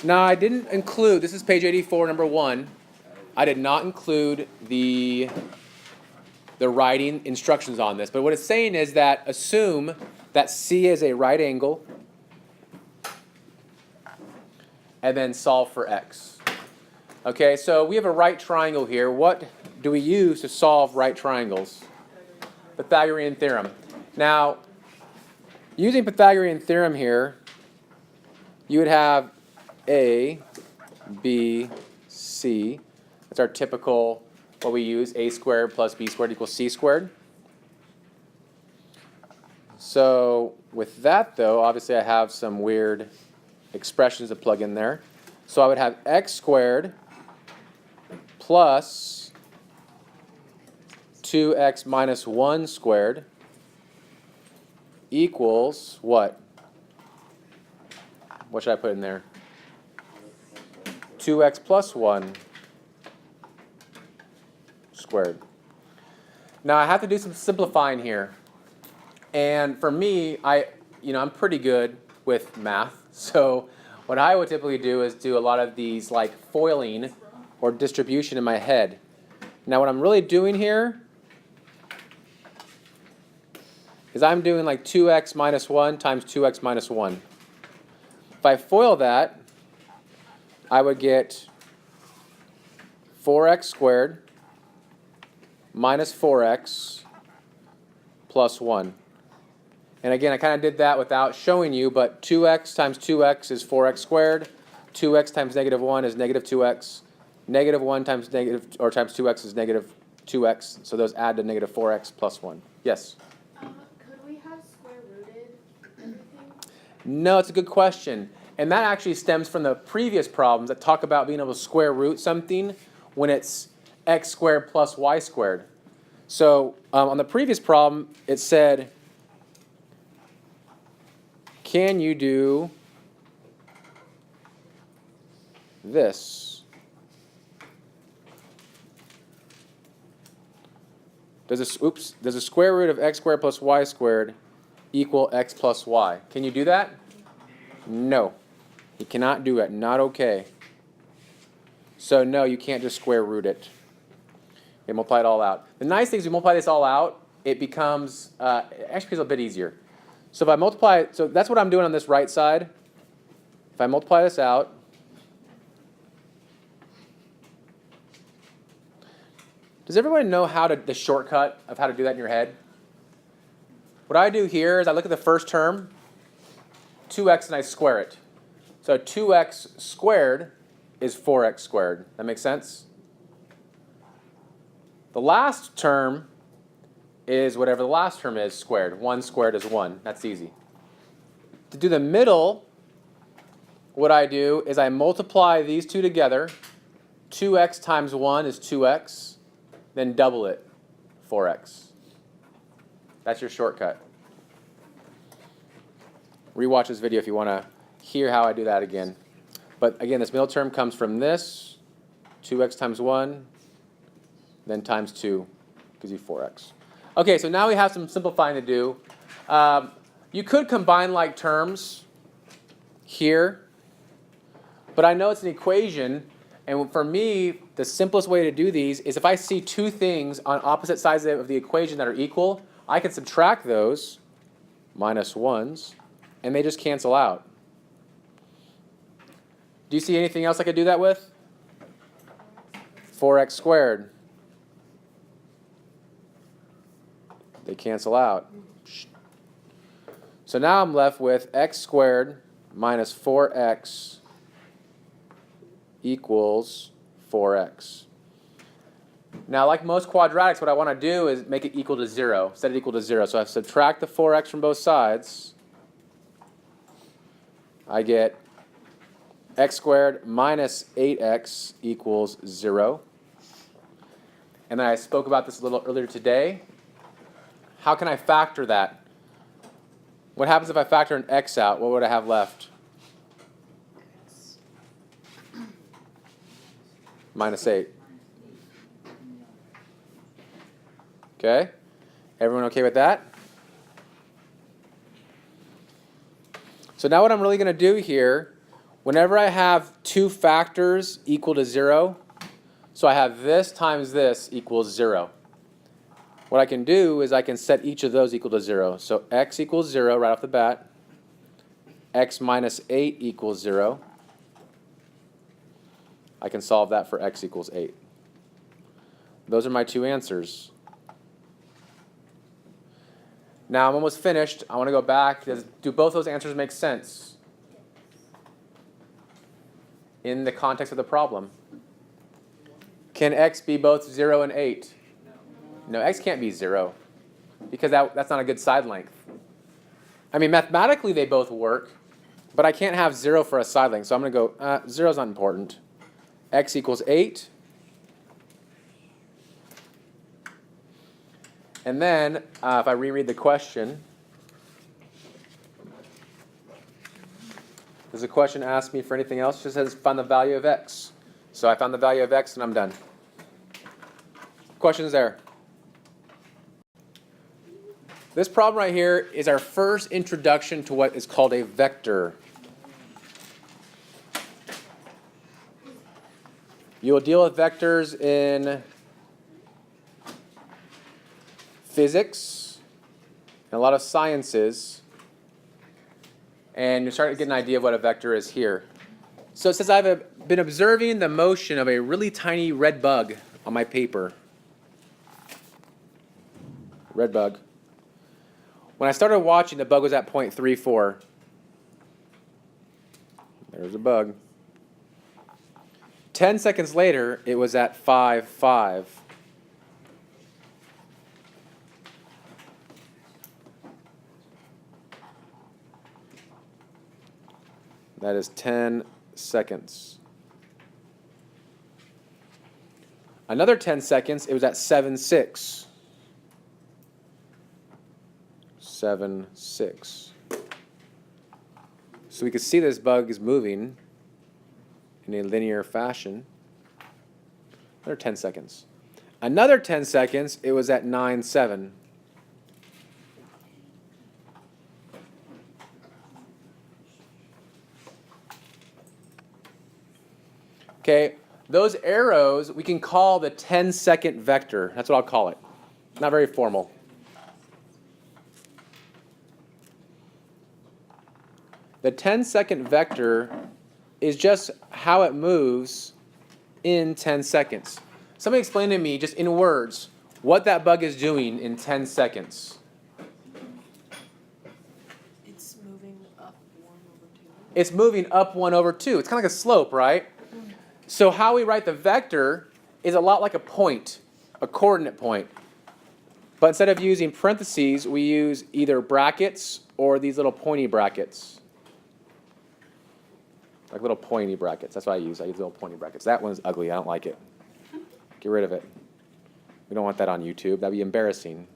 Now I didn't include, this is page 84, number 1. I did not include the writing instructions on this. But what it's saying is that assume that C is a right angle and then solve for x. Okay, so we have a right triangle here. What do we use to solve right triangles? Pythagorean theorem. Now, using Pythagorean theorem here, you would have A, B, C. That's our typical, what we use, A squared plus B squared equals C squared. So with that, though, obviously I have some weird expressions to plug in there. So I would have x squared plus 2x minus 1 squared equals what? What should I put in there? 2x plus 1 squared. Now I have to do some simplifying here. And for me, I'm pretty good with math. So what I would typically do is do a lot of these like foiling or distribution in my head. Now what I'm really doing here is I'm doing like 2x minus 1 times 2x minus 1. If I FOIL that, I would get 4x squared minus 4x plus 1. And again, I kind of did that without showing you, but 2x times 2x is 4x squared. 2x times negative 1 is negative 2x. Negative 1 times negative, or times 2x is negative 2x. So those add to negative 4x plus 1. Yes? Could we have square rooted everything? No, it's a good question. And that actually stems from the previous problems that talk about being able to square root something when it's x squared plus y squared. So on the previous problem, it said, can you do this? Does a square root of x squared plus y squared equal x plus y? Can you do that? No. You cannot do it. Not okay. So no, you can't just square root it. Okay, multiply it all out. The nice thing is we multiply this all out, it becomes, it actually becomes a bit easier. So if I multiply, so that's what I'm doing on this right side. If I multiply this out, does everyone know how to, the shortcut of how to do that in your head? What I do here is I look at the first term, 2x, and I square it. So 2x squared is 4x squared. That makes sense? The last term is whatever the last term is squared. 1 squared is 1. That's easy. To do the middle, what I do is I multiply these two together. 2x times 1 is 2x. Then double it, 4x. That's your shortcut. Rewatch this video if you want to hear how I do that again. But again, this middle term comes from this, 2x times 1, then times 2, gives you 4x. Okay, so now we have some simplifying to do. You could combine like terms here, but I know it's an equation, and for me, the simplest way to do these is if I see two things on opposite sides of the equation that are equal, I can subtract those, minus 1s, and they just cancel out. Do you see anything else I could do that with? 4x squared. They cancel out. So now I'm left with x squared minus 4x equals 4x. Now, like most quadratics, what I want to do is make it equal to 0, set it equal to 0. So I subtract the 4x from both sides. I get x squared minus 8x equals 0. And then I spoke about this a little earlier today. How can I factor that? What happens if I factor an x out? What would I have left? Minus 8. Okay? Everyone okay with that? So now what I'm really going to do here, Whenever I have two factors equal to 0, so I have this times this equals 0. What I can do is I can set each of those equal to 0. So x equals 0 right off the bat. X minus 8 equals 0. I can solve that for x equals 8. Those are my two answers. Now I'm almost finished. I want to go back. Do both those answers make sense in the context of the problem? Can x be both 0 and 8? No, x can't be 0 because that's not a good side length. I mean, mathematically they both work, but I can't have 0 for a side length. So I'm going to go, 0 is not important. X equals 8. And then if I reread the question, does the question ask me for anything else? It just says find the value of x. So I found the value of x and I'm done. Questions there? This problem right here is our first introduction to what is called a vector. You will deal with vectors in physics and a lot of sciences, and you're starting to get an idea of what a vector is here. So it says I've been observing the motion of a really tiny red bug on my paper. Red bug. When I started watching, the bug was at 0.34. There's a bug. 10 seconds later, it was at 5.5. That is 10 seconds. Another 10 seconds, it was at 7.6. 7.6. So we can see this bug is moving in a linear fashion. Another 10 seconds. Another 10 seconds, it was at 9.7. Okay, those arrows we can call the 10-second vector. That's what I'll call it. Not very formal. The 10-second vector is just how it moves in 10 seconds. Somebody explain to me, just in words, what that bug is doing in 10 seconds. It's moving up 1 over 2. It's moving up 1 over 2. It's kind of like a slope, right? So how we write the vector is a lot like a point, a coordinate point. But instead of using parentheses, we use either brackets or these little pointy brackets. Like little pointy brackets. That's what I use. I use little pointy brackets. That one's ugly. I don't like it. Get rid of it. We don't want that on YouTube. That'd be embarrassing.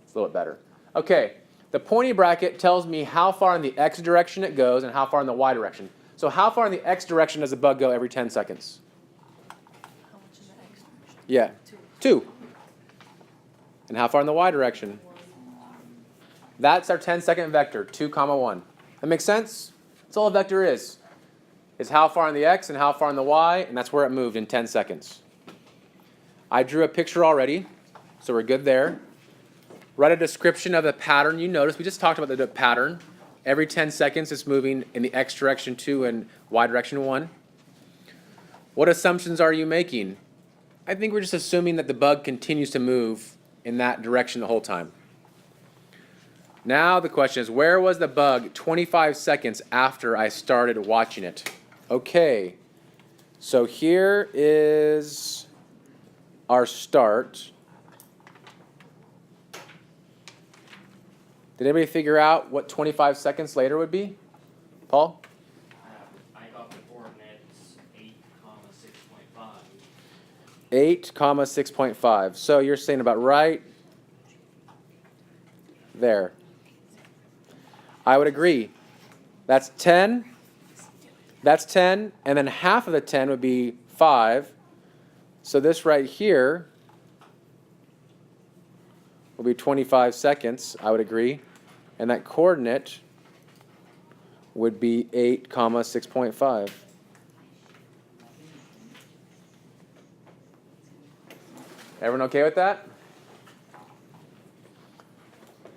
It's a little bit better. Okay. The pointy bracket tells me how far in the x direction it goes and how far in the y direction. So how far in the x direction does the bug go every 10 seconds? How much in the x direction? Yeah. 2. And how far in the y direction? That's our 10-second vector, 2, 1. That makes sense? That's all a vector is how far in the x and how far in the y, and that's where it moved in 10 seconds. I drew a picture already, so we're good there. Write a description of the pattern you notice. We just talked about the pattern. Every 10 seconds it's moving in the x direction 2 and y direction 1. What assumptions are you making? I think we're just assuming that the bug continues to move in that direction the whole time. Now the question is, where was the bug 25 seconds after I started watching it? Okay, so here is our start. Did anybody figure out what 25 seconds later would be? Paul? I got the coordinates 8, 6.5. 8, 6.5. So you're saying about right there. I would agree. That's 10. That's 10. And then half of the 10 would be 5. So this right here will be 25 seconds, I would agree. And that coordinate would be 8, 6.5. Everyone okay with that?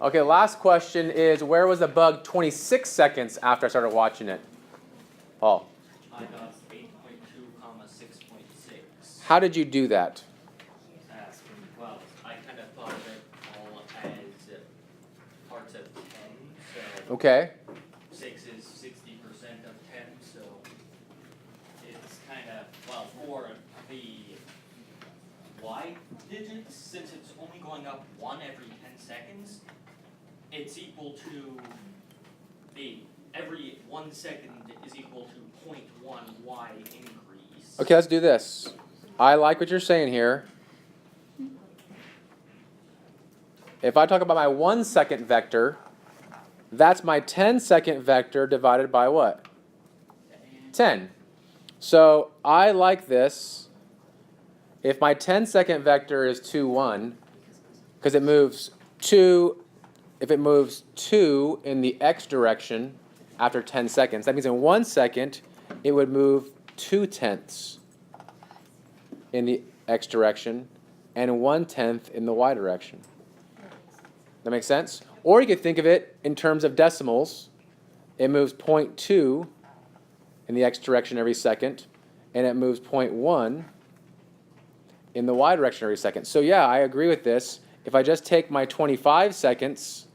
Okay, last question is, where was the bug 26 seconds after I started watching it? Paul, I got 8.2, 6.6. how did you do that? Well, I kind of thought of it all as parts of 10, so Okay. 6 is 60% of 10, so it's kind of, well, for the y digits, since it's only going up 1 every 10 seconds, it's equal to every 1 second is equal to 0.1 y increase. Okay, let's do this. I like what you're saying here. If I talk about my 1 second vector, that's my 10-second vector divided by what? 10. So I like this. If my 10-second vector is 2, 1, because it moves 2, if it moves 2 in the x direction after 10 seconds, that means in 1 second it would move 2/10 in the x direction and 1/10 in the y direction. That makes sense? Or you could think of it in terms of decimals. It moves 0.2 in the x direction every second, and it moves 0.1 in the y direction every second. So yeah, I agree with this. If I just take my 25 seconds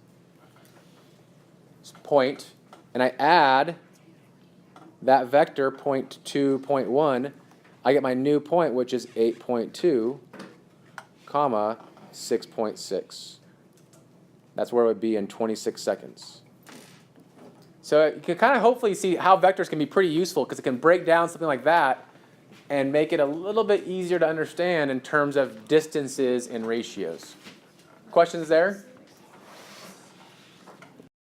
point and I add that vector 0.2, 0.1, I get my new point, which is 8.2, 6.6. That's where it would be in 26 seconds. So you can kind of hopefully see how vectors can be pretty useful, because it can break down something like that and make it a little bit easier to understand in terms of distances and ratios. Questions there?